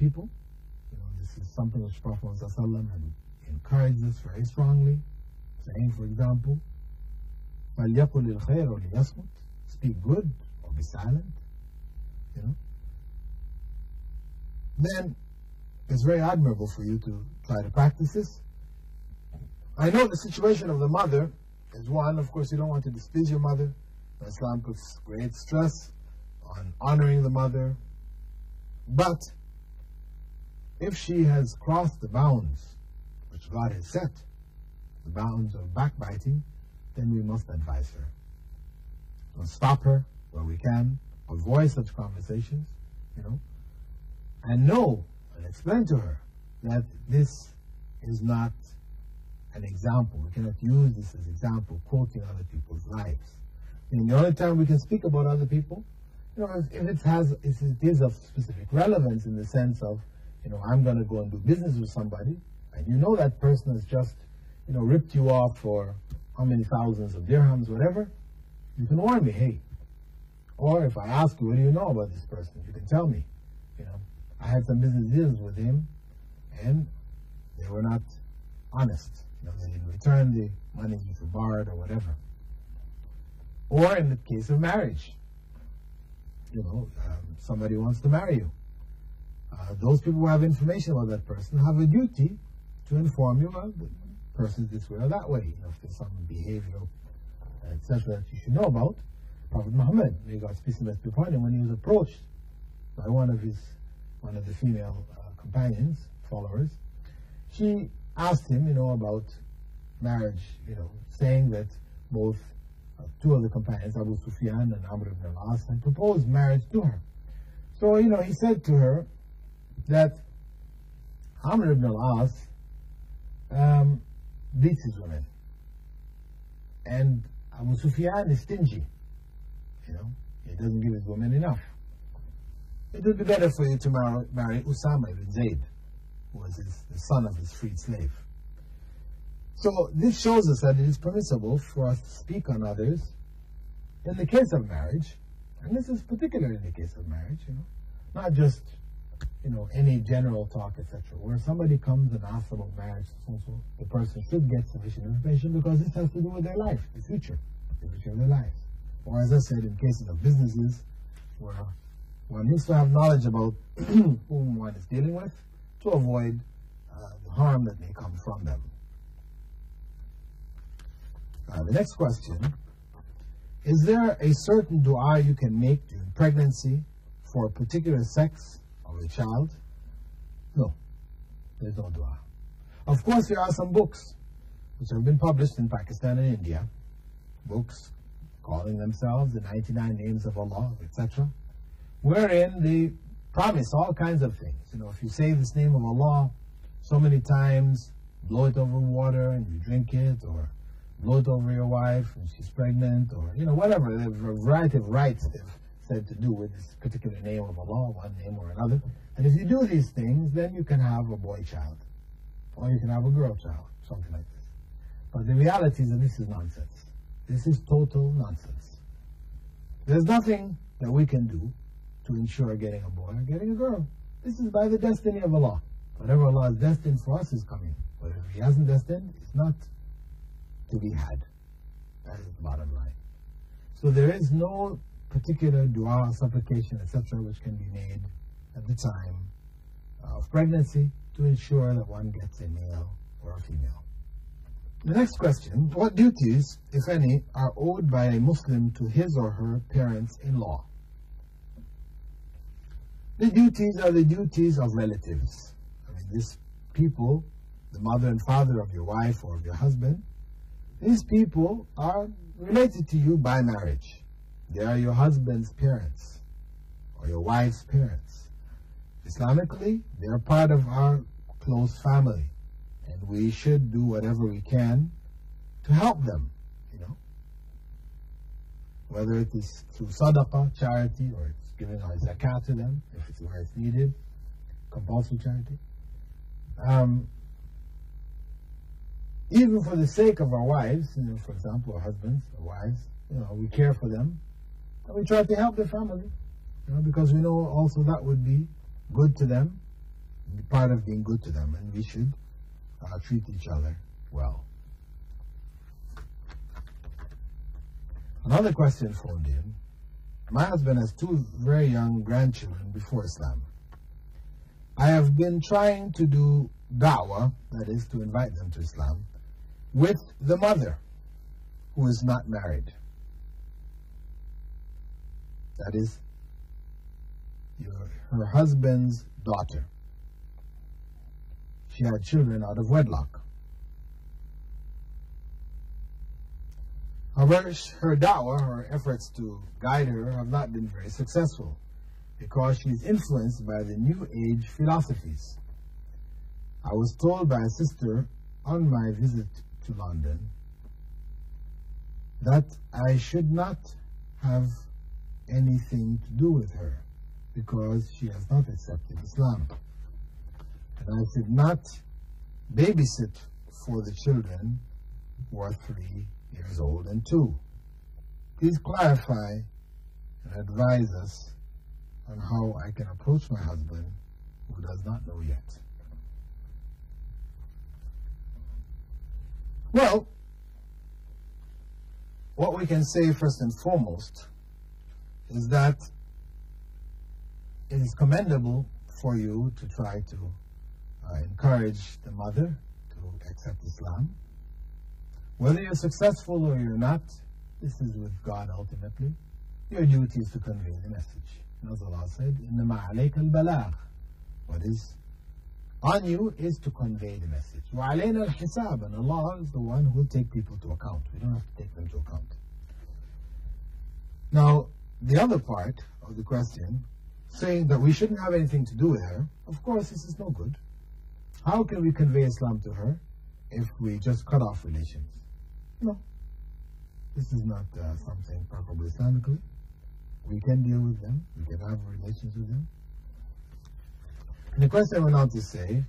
people. This is something which Prophet ﷺ had encouraged us very strongly, saying, for example, فَلْيَقُلِ الْخَيْرَ وَلْيَصْمُتْ, speak good or be silent. Then it's very admirable for you to try to practice this. I know the situation of the mother is one, of course, you don't want to displease your mother. Islam puts great stress on honoring the mother. But if she has crossed the bounds which God has set, the bounds of backbiting, then we must advise her. We'll stop her where we can, avoid such conversations, and know and explain to her that this is not an example. We cannot use this as example, quoting other people's lives. And the only time we can speak about other people, if it is of specific relevance in the sense of, I'm going to go and do business with somebody, and that person has just, ripped you off for how many thousands of dirhams, whatever, you can warn me, hey. Or if I ask you, what do you know about this person? You can tell me. I had some business deals with him, and they were not honest. They didn't return the money you borrowed or whatever. Or in the case of marriage, somebody wants to marry you. Those people who have information about that person have a duty to inform you about the person this way or that way. If there's some behavioral, etc., that you should know about. Prophet Muhammad, may God's peace and blessings be upon him, when he was approached by one of the female companions, followers, she asked him, about marriage, saying that both two of the companions, Abu Sufyan and Amr ibn al-As, had proposed marriage to her. So, he said to her that Amr ibn al-As beats his women, and Abu Sufyan is stingy. He doesn't give his women enough. It would be better for you to marry Usama ibn Zayd, who was the son of his freed slave. So this shows us that it is permissible for us to speak on others in the case of marriage, and this is particularly in the case of marriage, not just, any general talk, etc. Where somebody comes and asks about marriage, so the person should get sufficient information, because this has to do with their life, the future of their lives. Or as I said, in cases of businesses, where one needs to have knowledge about whom one is dealing with to avoid the harm that may come from them. The next question, is there a certain dua you can make during pregnancy for a particular sex of a child? No, there's no dua. Of course, there are some books which have been published in Pakistan and India, books calling themselves the 99 Names of Allah, etc., wherein they promise all kinds of things. If you say this name of Allah so many times, blow it over water and you drink it, or blow it over your wife when she's pregnant, or whatever. There's a variety of rites they've said to do with this particular name of Allah, one name or another. And if you do these things, then you can have a boy child, or you can have a girl child, something like this. But the reality is that this is nonsense. This is total nonsense. There's nothing that we can do to ensure getting a boy or getting a girl. This is by the destiny of Allah. Whatever Allah has destined for us is coming. Whatever He hasn't destined is not to be had. That is the bottom line. So there is no particular dua, supplication, etc., which can be made at the time of pregnancy to ensure that one gets a male or a female. The next question, what duties, if any, are owed by a Muslim to his or her parents-in-law? The duties are the duties of relatives. These people, the mother and father of your wife or of your husband, these people are related to you by marriage. They are your husband's parents or your wife's parents. Islamically, they are part of our close family, and we should do whatever we can to help them, whether it is through sadaqah, charity, or it's giving our zakat to them, if it's where it's needed, compulsory charity. Even for the sake of our wives, for example, our husbands, our wives, we care for them, and we try to help their family, because we know also that would be good to them, part of being good to them, and we should treat each other well. Another question phoned in. My husband has 2 very young grandchildren before Islam. I have been trying to do da'wah, that is, to invite them to Islam, with the mother, who is not married. That is, her husband's daughter. She had children out of wedlock. However, her da'wah, her efforts to guide her, have not been very successful because she is influenced by the New Age philosophies. I was told by a sister on my visit to London that I should not have anything to do with her because she has not accepted Islam. And I should not babysit for the children who are 3 years old and 2. Please clarify and advise us on how I can approach my husband who does not know yet. Well, what we can say first and foremost is that it is commendable for you to try to encourage the mother to accept Islam. Whether you're successful or you're not, this is with God ultimately. Your duty is to convey the message. And as Allah said, إِنَّمَا عَلَيْكَ الْبَلَاغِ. What is on you is to convey the message. وَعَلَيْنَا الْحِسَابِ. And Allah is the one who will take people to account. We don't have to take them to account. Now, the other part of the question, saying that we shouldn't have anything to do with her, of course this is no good. How can we convey Islam to her if we just cut off relations? No. This is not something preferable Islamically. We can deal with them. We can have relations with them. And the question went on to say,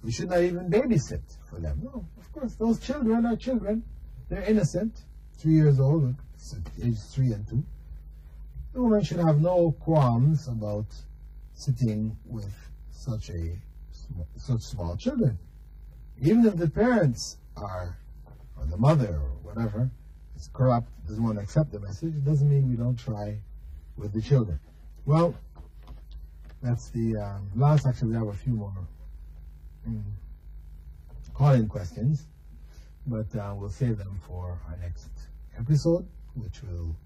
we should not even babysit for them. No, of course, those children are children. They're innocent, 3 years old, age 3 and 2. The woman should have no qualms about sitting with such small children. Even if the parents are, or the mother or whatever, is corrupt, doesn't want to accept the message, it doesn't mean we don't try with the children. Well, that's the last. Actually, we have a few more call-in questions, but we'll save them for our next episode, which will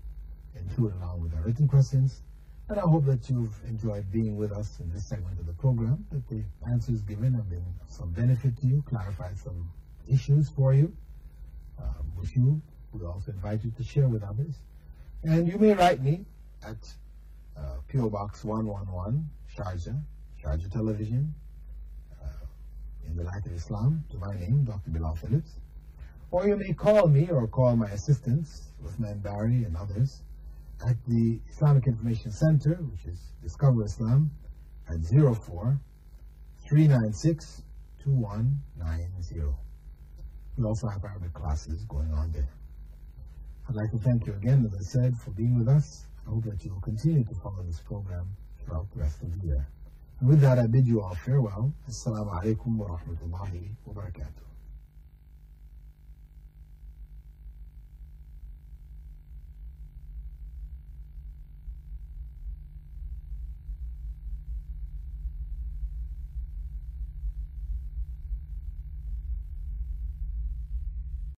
include along with our written questions. And I hope that you've enjoyed being with us in this segment of the program, that the answers given have been of some benefit to you, clarified some issues for you, with you. We also invite you to share with others. And you may write me at P.O. Box 111, Sharjah Television, in the Light of Islam, to my name, Dr. Bilal Phillips. Or you may call me or call my assistants, Uthman Barry and others, at the Islamic Information Center, which is Discover Islam, at 04-396-2190. We also have Arabic classes going on there. I'd like to thank you again, as I said, for being with us. I hope that you will continue to follow this program throughout the rest of the year. And with that, I bid you all farewell. Assalamu alaikum wa rahmatullahi wa barakatuh.